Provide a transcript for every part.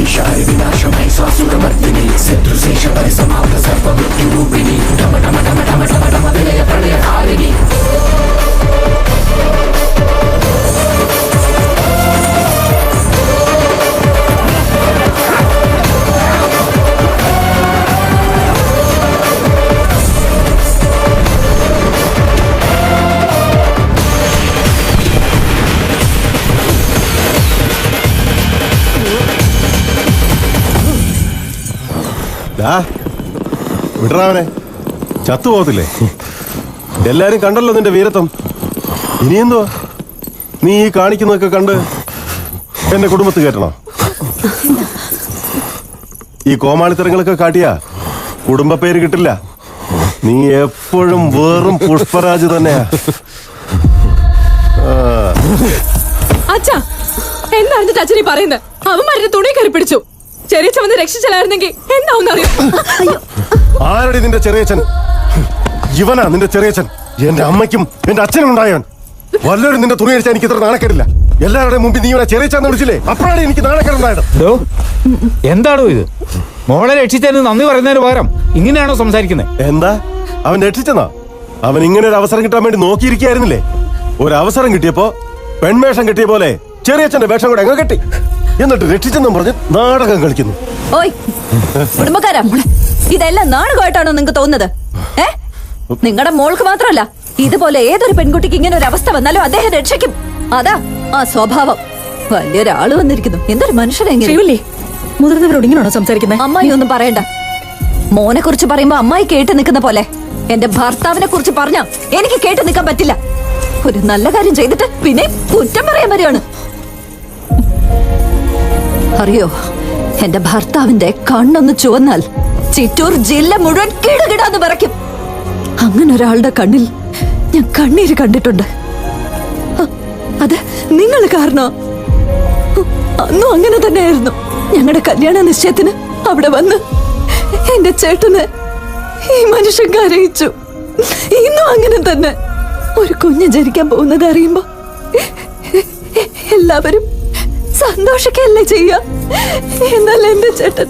ഈശായ വിനാശമൈ സാസുരമർദ്ദിനി ശത്രുശേഷ പരിസമാപ്ത സർവമൃത്യുരൂപിണി ഢമ ഢമ ഢമ ഢമ ഢമ ഢമ വിലയ പ്രളയകാരിണി. വിടറാവനെ, ചത്തുപോകത്തില്ലേ? എല്ലാരും കണ്ടല്ലോ നിന്റെ വീരത്വം. ഇനിയെന്തുവാ നീ ഈ കാണിക്കുന്നതൊക്കെ കണ്ട് എന്റെ കുടുംബത്ത് കയറ്റണോ? ഈ കോമാളിത്തരങ്ങളൊക്കെ കാട്ടിയാ കുടുംബ പേര് കിട്ടില്ല. നീ എപ്പോഴും വെറും പുഷ്പരാജ് തന്നെയാ. അച്ഛാ, എന്തായിരുന്നു അച്ഛനീ പറയുന്നത്? അവന്മാരുടെ തുണി കയറി പിടിച്ചു. ചെറിയ ചവന്ന് രക്ഷിച്ചാലായിരുന്നെങ്കിൽ എന്താവും അറിയോ? ആരടി നിന്റെ ചെറിയച്ഛൻ? ഇവനാ നിന്റെ ചെറിയച്ഛൻ. എന്റെ അമ്മയ്ക്കും എന്റെ അച്ഛനും ഉണ്ടായവൻ. വല്ലവരും നിന്റെ തുണി അടിച്ചാൽ എനിക്ക് ഇത്ര നാണക്കേടില്ല. എല്ലാവരുടെയും മുമ്പിൽ നീ ഇവനെ ചെറിയച്ഛന്ന് വിളിച്ചില്ലേ? അപ്പോഴാണ് എനിക്ക് നാണക്കേടുണ്ടായത്. എന്താണോ ഇത്? മോളെ രക്ഷിച്ചതിന് നന്ദി പറയുന്നതിന് പകരം ഇങ്ങനെയാണോ സംസാരിക്കുന്നത്? എന്താ അവൻ രക്ഷിച്ചെന്നാ? അവൻ ഇങ്ങനെ ഒരു അവസരം കിട്ടാൻ വേണ്ടി നോക്കിയിരിക്കായിരുന്നില്ലേ? ഒരു അവസരം കിട്ടിയപ്പോ പെൺവേഷം കിട്ടിയ പോലെ ചെറിയച്ഛന്റെ വേഷം കൂടെ എങ്ങനെ കെട്ടി, എന്നിട്ട് രക്ഷിച്ചെന്നും പറഞ്ഞ് നാടകം കളിക്കുന്നു. ഓയ് കുടുംബക്കാരാ, ഇതെല്ലാം നാടകമായിട്ടാണോ നിങ്ങൾക്ക് തോന്നുന്നത്? നിങ്ങളുടെ മോൾക്ക് മാത്രമല്ല, ഇതുപോലെ ഏതൊരു പെൺകുട്ടിക്ക് ഇങ്ങനെ ഒരു അവസ്ഥ വന്നാലും അദ്ദേഹം രക്ഷിക്കും. അതാ ആ സ്വഭാവം. വലിയൊരാള് വന്നിരിക്കുന്നു. എന്തൊരു മനുഷ്യനെങ്ങനെ. മുതിർന്നവരോട് ഇങ്ങനെയാണോ സംസാരിക്കുന്നത്? അമ്മായി ഒന്നും പറയണ്ട. മോനെ കുറിച്ച് പറയുമ്പോ അമ്മായി കേട്ട് നിൽക്കുന്ന പോലെ എന്റെ ഭർത്താവിനെ കുറിച്ച് പറഞ്ഞ എനിക്ക് കേട്ട് നിൽക്കാൻ പറ്റില്ല. ഒരു നല്ല കാര്യം ചെയ്തിട്ട് പിന്നെ കുറ്റം പറയാൻ വരികയാണ്. അറിയോ, എന്റെ ഭർത്താവിന്റെ കണ്ണൊന്ന് ചുവന്നാൽ ചിറ്റൂർ ജില്ല മുഴുവൻ കിടുകിടാന്ന് പറയ്ക്കും. അങ്ങനെ ഒരാളുടെ കണ്ണിൽ ഞാൻ കണ്ണീര് കണ്ടിട്ടുണ്ട്. അത് നിങ്ങൾ കാരണം. അന്നും അങ്ങനെ തന്നെയായിരുന്നു. ഞങ്ങളുടെ കല്യാണ നിശ്ചയത്തിന് അവിടെ വന്ന് എന്റെ ചേട്ടന് ഈ മനുഷ്യൻ കരയിച്ചു. ഇന്നും അങ്ങനെ തന്നെ. ഒരു കുഞ്ഞ് ജനിക്കാൻ പോകുന്നത് അറിയുമ്പോ എല്ലാവരും സന്തോഷിക്കല്ലേ ചെയ്യാ. എന്നാൽ എന്റെ ചേട്ടൻ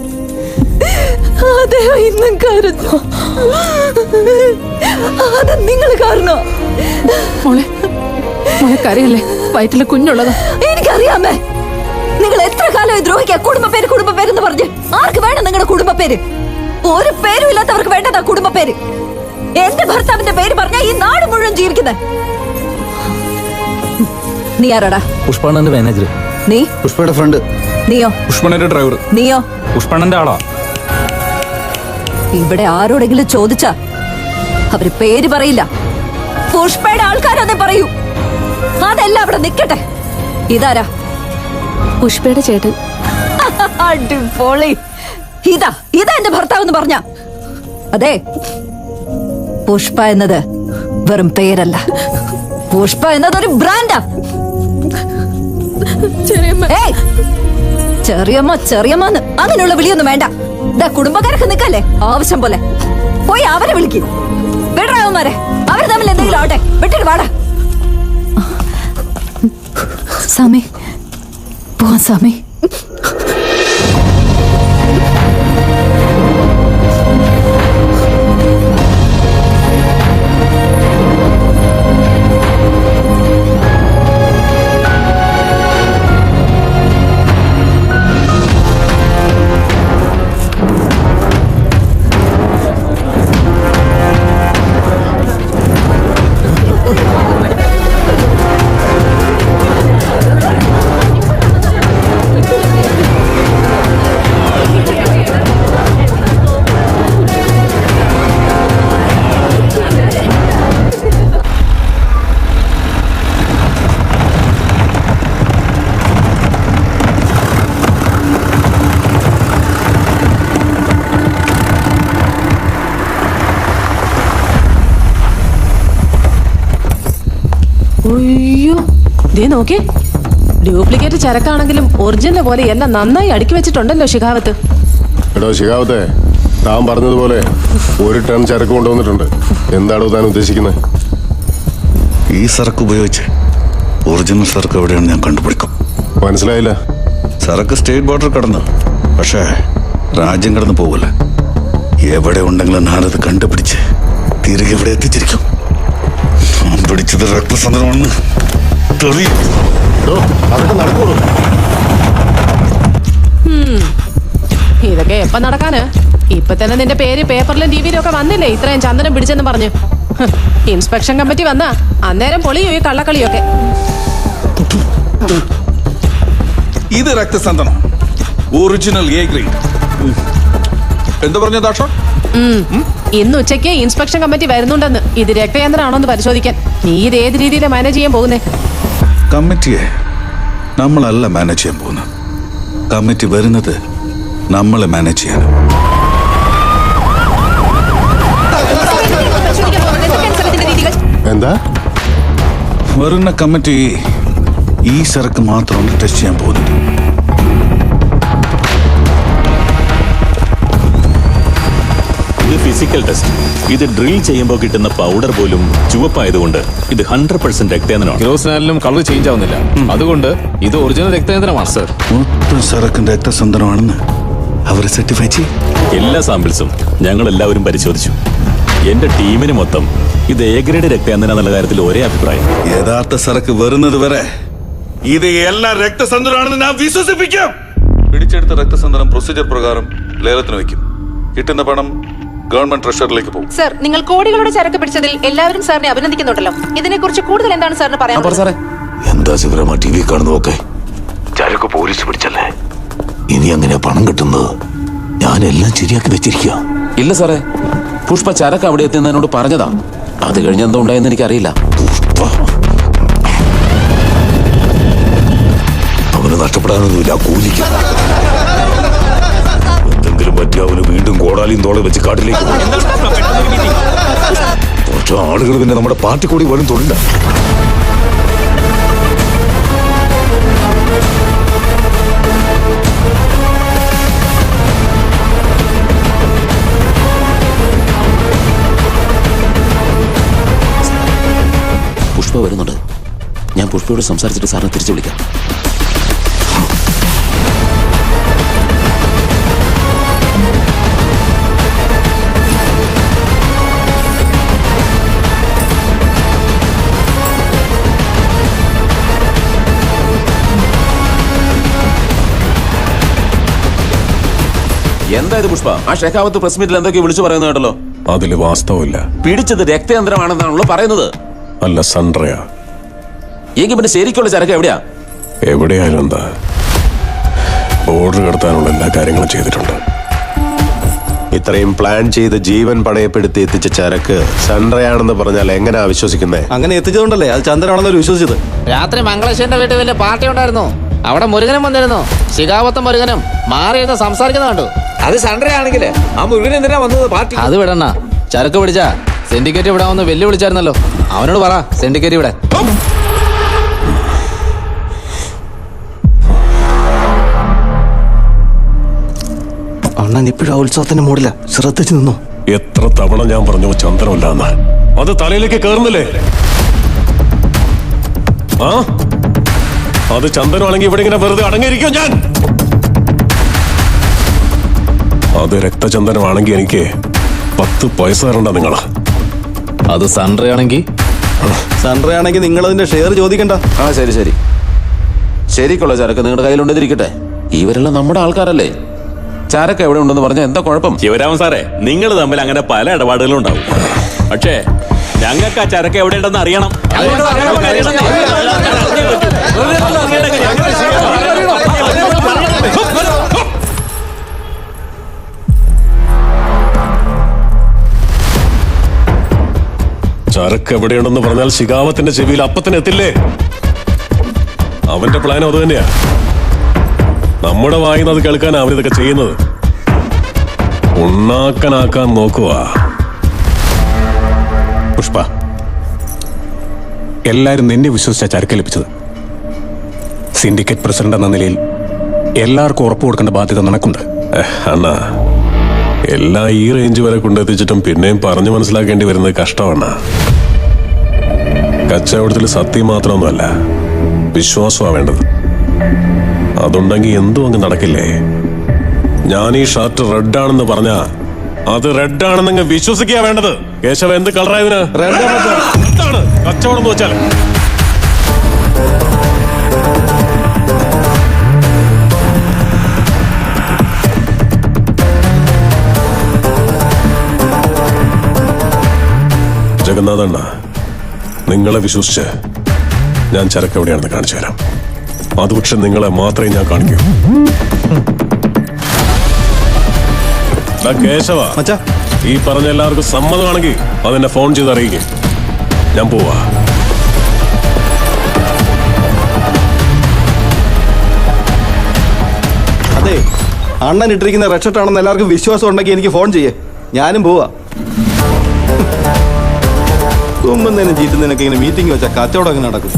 അദ്ദേഹം ഇന്നും കരഞ്ഞു. അത് നിങ്ങൾ കാരണോ? മോളെ കരയല്ലേ, വയറ്റിലെ കുഞ്ഞുള്ളതാ. എനിക്കറിയാമേ. നിങ്ങൾ എത്ര കാലം ദ്രോഹിക്കാ കുടുംബ പേരെന്ന് പറഞ്ഞ്. ആർക്ക് വേണം നിങ്ങളുടെ കുടുംബ പേര്? ഒരു പേരും ഇല്ലാത്തവർക്ക് വേണ്ടതാ കുടുംബ പേര്. എന്റെ ഭർത്താവിന്റെ പേര് പറഞ്ഞാ ഈ നാട് മുഴുവൻ ജീവിക്കുന്നത്. നീ ആരാടാ? പുഷ്പണ്ണന്റെ മാനേജർ. നീ? പുഷ്പയുടെ ഫ്രണ്ട്. നീയോ? പുഷ്പണ്ണന്റെ ഡ്രൈവർ. നീയോ? പുഷ്പണ്ണന്റെ ആളാ. ഇവിടെ ആരോടെങ്കിലും ചോദിച്ചാ അവര് പേര് പറയില്ല. പുഷ്പയുടെ ആൾക്കാരതേ പറയൂ. അതെല്ലാം അവിടെ നിക്കട്ടെ. ഇതാരാ? പുഷ്പയുടെ ചേട്ടൻ. അടിപൊളി. ഇതാ എന്റെ ഭർത്താവ് എന്ന് പറഞ്ഞ. അതെ, പുഷ്പ എന്നത് വെറും പേരല്ല. പുഷ്പ എന്നത് ഒരു ബ്രാൻഡാ. ചെറിയമ്മന്ന് അങ്ങനെയുള്ള വിളിയൊന്നും വേണ്ട. കുടുംബക്കാരൊക്കെ നിക്കല്ലേ ആവശ്യം പോലെ. പോയി അവരെ വിളിക്കും. വിടറാവന്മാരെ, അവര് തമ്മിൽ എന്തെങ്കിലും ആവട്ടെ. വിട്ടിട്ട് വാടാ. സമി പോവാ. സമി അയ്യോ, ദേ നോക്കേ. ഡ്യൂപ്ലിക്കേറ്റ് ചരക്കാണെങ്കിലും ഒറിജിനൽ പോലെ എല്ലാം നന്നായി അടുക്കി വെച്ചിട്ടുണ്ടല്ലോ ശിഖാവത്ത്. എടോ ശിഖാവത്തെ, താൻ പറഞ്ഞതുപോലെ 1 ടൺ ചരക്ക് കൊണ്ടുവന്നിട്ടുണ്ട്. എന്താണോ താൻ ഉദ്ദേശിക്കുന്നത്? ഈ സരക്ക് ഉപയോഗിച്ച് ഒറിജിനൽ സരക്ക് എവിടെയാണ് ഞാൻ കണ്ടുപിടിക്കും. മനസ്സിലായില്ല. സരക്ക് സ്റ്റേറ്റ് ബോർഡർ കടന്നു, പക്ഷേ രാജ്യം കടന്നു പോകില്ല. എവിടെ ഉണ്ടെങ്കിലും ഞാനത് കണ്ടുപിടിച്ച് തിരികെ ഇവിടെ എത്തിച്ചിരിക്കും. പിടിച്ചത് രക്തസന്ദ്രമാണെന്ന് തെളിയും. അതൊക്കെ നടക്കുള്ളൂ. ഇതൊക്കെ എപ്പ നടക്കാന്? ഇപ്പൊ തന്നെ നിന്റെ പേര് പേപ്പറിലും ടിവിയിലും ഒക്കെ വന്നില്ലേ ഇത്രയും ചന്ദനം പിടിച്ചെന്ന് പറഞ്ഞു. ഇൻസ്പെക്ഷൻ കമ്മിറ്റി വന്നാ അന്നേരം പൊളിയോ ഈ കള്ളക്കളിയൊക്കെ. ഇത് രക്തസന്ദ്രം, ഒറിജിനൽ എ ഗ്രേഡ്. എന്താ പറഞ്ഞ ദാക്ഷ? ഇന്ന് ഉച്ചയ്ക്ക് ഇൻസ്പെക്ഷൻ കമ്മിറ്റി വരുന്നുണ്ടെന്ന്. ഇത് രക്തയന്ത്രമാണോന്ന് പരിശോധിക്കാൻ. നീ ഇത് ഏത് രീതിയിലാണ് മാനേജ് ചെയ്യാൻ പോകുന്നേ? കമ്മിറ്റിയെ നമ്മളല്ല മാനേജ് ചെയ്യാൻ പോകുന്നത്. കമ്മിറ്റി വരുന്നത് നമ്മളെ മാനേജ് ചെയ്യാൻ. എന്താ വരുന്ന കമ്മിറ്റി ഈ സരക്ക് മാത്രമാണ് ടെസ്റ്റ് ചെയ്യാൻ പോകുന്നത്. ഇത് ഫിസിക്കൽ ടെസ്റ്റ്. ഇത് ഡ്രിൽ ചെയ്യുമ്പോൾ കിട്ടുന്ന പൗഡർ പോലും ചുവപ്പായതുകൊണ്ട് ഇത് 100% രക്തേന്ദ്രമാണ്. കിരോസിനാലും കളർ ചേഞ്ച് ആവുന്നില്ല. അതുകൊണ്ട് ഇത് ഒറിജിനൽ രക്തേന്ദ്രമാണ് സർ. മൊത്തം സരക്കിന്റെ രക്തസന്ദ്രമാണെന്ന് അവർ സർട്ടിഫൈ ചെയ്യും. എല്ലാ സാമ്പിൾസും ഞങ്ങൾ എല്ലാവരും പരിശോധിച്ചു. എന്റെ ടീമിന് മൊത്തം ഇത് എ ഗ്രേഡ് രക്തേന്ദ്രൻ എന്നുള്ള കാര്യത്തിൽ ഒരേ അഭിപ്രായം. യഥാർത്ഥ സരക്ക് വരുന്നത് വരെ ഇത് എല്ലാ രക്തസന്ദ്രമാണെന്ന് ഞാൻ വിശ്വസിപ്പിക്കാം. പിടിച്ചെടുത്ത രക്തസന്ദ്രം പ്രൊസീജിയർ പ്രകാരം ലേലത്തിന് വയ്ക്കും. കിട്ടുന്ന പണം ഗവൺമെന്റ് ട്രഷറിലേക്ക് പോകും. സർ, നിങ്ങൾ കോടികളുടെ ചരക്ക് പിടിച്ചതിൽ എല്ലാവരും സാറിനെ അഭിനന്ദിക്കുന്നുണ്ടല്ലോ. ഇതിനെക്കുറിച്ച് കൂടുതൽ എന്താണ് സാറിന് പറയാനുള്ളത്? എന്താ ശിവരാമ ടി വി കാണുന്നതൊക്കെ? ചരക്ക് പോലീസ് പിടിച്ചല്ലേ, ഇനി അങ്ങനെ പണം കിട്ടുന്നത്? ഞാനെല്ലാം ശരിയാക്കി വെച്ചിരിക്കുക. ഇല്ല സാറേ, പുഷ്പ ചരക്ക് അവിടെ എത്തുന്നതിനോട് പറഞ്ഞതാ. അത് കഴിഞ്ഞ് എന്തോ ഉണ്ടായെന്ന് എനിക്കറിയില്ല. അവന് നഷ്ടപ്പെടാനൊന്നുമില്ല, കൂലിക്കും. എന്തെങ്കിലും പറ്റി അവന് വീണ്ടും കോടാലിയും തോളെ വെച്ച് കാട്ടിലേക്ക് പോകും. കുറച്ച് ആളുകൾ പിന്നെ നമ്മുടെ പാർട്ടി കൂടി വരും തൊഴില്ല. പുഷ്പ വരുന്നുണ്ട്. ഞാൻ പുഷ്പയോട് സംസാരിച്ചിട്ട് സാറിനെ തിരിച്ചു വിളിക്കാം. എന്തായത് പുഷ്പ? ആ ഷെഖാവത്ത് പ്രസ് മീറ്റിൽ എന്തൊക്കെയോ വിളിച്ചു പറയുന്നത് കേട്ടല്ലോ. അതില് വാസ്തവമില്ല. പിടിച്ചത് രക്തയന്ത്രമാണെന്നാണല്ലോ പറയുന്നത്. അല്ല, സൺഡ്രയാ. എങ്കിൽ പിന്നെ ശരിക്കുള്ള ചരക്ക് എവിടെയാ? എവിടെയായാലും എന്താ, ബോർഡർ കടത്താനുള്ള എല്ലാ കാര്യങ്ങളും ചെയ്തിട്ടുണ്ട്. ഇത്രയും പ്ലാൻ ചെയ്ത് ജീവൻ പണയപ്പെടുത്തി എത്തിച്ച ചരക്ക് സൺഡ്രയാണെന്ന് പറഞ്ഞാൽ എങ്ങനെ വിശ്വസിക്കുന്നേ? അങ്ങനെ എത്തിച്ചതുകൊണ്ടല്ലേ അത് ചന്ദ്രനാണെന്ന് വിശ്വസിച്ചത്. രാത്രി മംഗളേശ്വരന്റെ വീട്ടിൽ വലിയ പാർട്ടി ഉണ്ടായിരുന്നു. അവിടെ മുരുകനും വന്നിരുന്നു. ശിഖാവത്തും മുരുകനും മാറിയിരുന്ന് സംസാരിക്കുന്ന കണ്ടു. അത് സൺഡേ ആണെങ്കിൽ ആ മുഴുവൻ എന്തിനാ വന്നത് പാർട്ടി? അത് വിടണ, ചരക്ക് പിടിച്ചാ സിൻഡിക്കേറ്റ് ഇവിടെ വന്ന് വെല്ലുവിളിച്ചായിരുന്നല്ലോ. അവനോട് പറ സിൻഡിക്കേറ്റ് ഇവിടെ. അണ്ണൻ ഇപ്പോഴും ഉത്സവത്തിന്റെ മൂടില്ല, ശ്രദ്ധിച്ചു നിന്നോ. എത്ര തവണ ഞാൻ പറഞ്ഞു ചന്ദ്രമല്ലാന്ന്? അത് തലയിലേക്ക് കയറുന്നില്ലേ? ആ, അത് ചന്ദനമാണെങ്കിൽ ഇവിടെ ഇങ്ങനെ വെറുതെ അടങ്ങിയിരിക്കും ഞാൻ. അത് രക്തചന്ദനമാണെങ്കിൽ എനിക്ക് 10 പൈസ തരണ്ട നിങ്ങളാ. അത് സൺഡേ ആണെങ്കിൽ നിങ്ങൾ അതിന്റെ ഷെയർ ചോദിക്കണ്ട. ആ ശരി ശരി, ശരിക്കുള്ള ചരക്ക് നിങ്ങളുടെ കയ്യിലുണ്ടെന്നിരിക്കട്ടെ. ഇവരെല്ലാം നമ്മുടെ ആൾക്കാരല്ലേ. ചരക്ക് എവിടെ ഉണ്ടെന്ന് പറഞ്ഞാൽ എന്താ കുഴപ്പം? ശിവരാമൻ സാറേ, നിങ്ങൾ തമ്മിൽ അങ്ങനെ പല ഇടപാടുകളും ഉണ്ടാവും. പക്ഷേ ഞങ്ങൾക്ക് ആ ചരക്ക് എവിടെ ഉണ്ടെന്ന് അറിയണം. ചരക്ക് എവിടെയുണ്ടെന്ന് പറഞ്ഞാൽ ശിഖാവത്തിന്റെ ചെവിയിൽ അപ്പത്തിന് എത്തില്ലേ? അവന്റെ പ്ലാൻ അത് തന്നെയാ. നമ്മുടെ വായിന്നത് കേൾക്കാൻ അവരിതൊക്കെ ചെയ്യുന്നത്. ഉണ്ണാക്കനാക്കാൻ നോക്കുക. പുഷ്പ, എല്ലാരും നിന്നെ വിശ്വസിച്ച ചരക്ക് ലഭിച്ചത്. സിൻഡിക്കേറ്റ് പ്രസിഡന്റ് എന്ന നിലയിൽ എല്ലാവർക്കും ഉറപ്പ് കൊടുക്കേണ്ട ബാധ്യത നിനക്കുണ്ട്. അണ്ണാ, എല്ലാം ഈ റേഞ്ച് വരെ കൊണ്ടെത്തിച്ചിട്ടും പിന്നെയും പറഞ്ഞു മനസ്സിലാക്കേണ്ടി വരുന്നത് കഷ്ടമാണ്. കച്ചവടത്തിൽ സത്യം മാത്രമൊന്നുമല്ല, വിശ്വാസമാണ് വേണ്ടത്. അതുണ്ടെങ്കിൽ എന്തും അങ്ങ് നടക്കില്ലേ? ഞാൻ ഈ ഷർട്ട് റെഡ് ആണെന്ന് പറഞ്ഞ അത് റെഡ് ആണെന്നങ്ങ് വിശ്വസിക്കുക വേണ്ടത്. കേശവ, എന്ത് കളറായതിന്? എന്താണ് കച്ചവടം എന്ന് വെച്ചാൽ? ജഗന്നാഥണ്ണ, നിങ്ങളെ വിശ്വസിച്ച് ഞാൻ ചരക്ക് എവിടെയാണെന്ന് കാണിച്ചു തരാം. അത് പക്ഷെ നിങ്ങളെ മാത്രമേ ഞാൻ കാണിക്കൂ. കേശവ, ഈ പറഞ്ഞ എല്ലാവർക്കും സമ്മതമാണെങ്കിൽ അതെന്നെ ഫോൺ ചെയ്ത് അറിയിക്കും. ഞാൻ പോവാ. അതെ, അണ്ണൻ ഇട്ടിരിക്കുന്ന റെഡ് ഷർട്ട് ആണെന്ന് എല്ലാവർക്കും വിശ്വാസം ഉണ്ടെങ്കിൽ എനിക്ക് ഫോൺ ചെയ്യേ, ഞാനും പോവാ. തുമ്മുന്നതിനും ചീറ്റുന്നതിനൊക്കെ ഇങ്ങനെ മീറ്റിംഗ് വെച്ചാൽ കച്ചവടം അങ്ങനെ നടക്കും.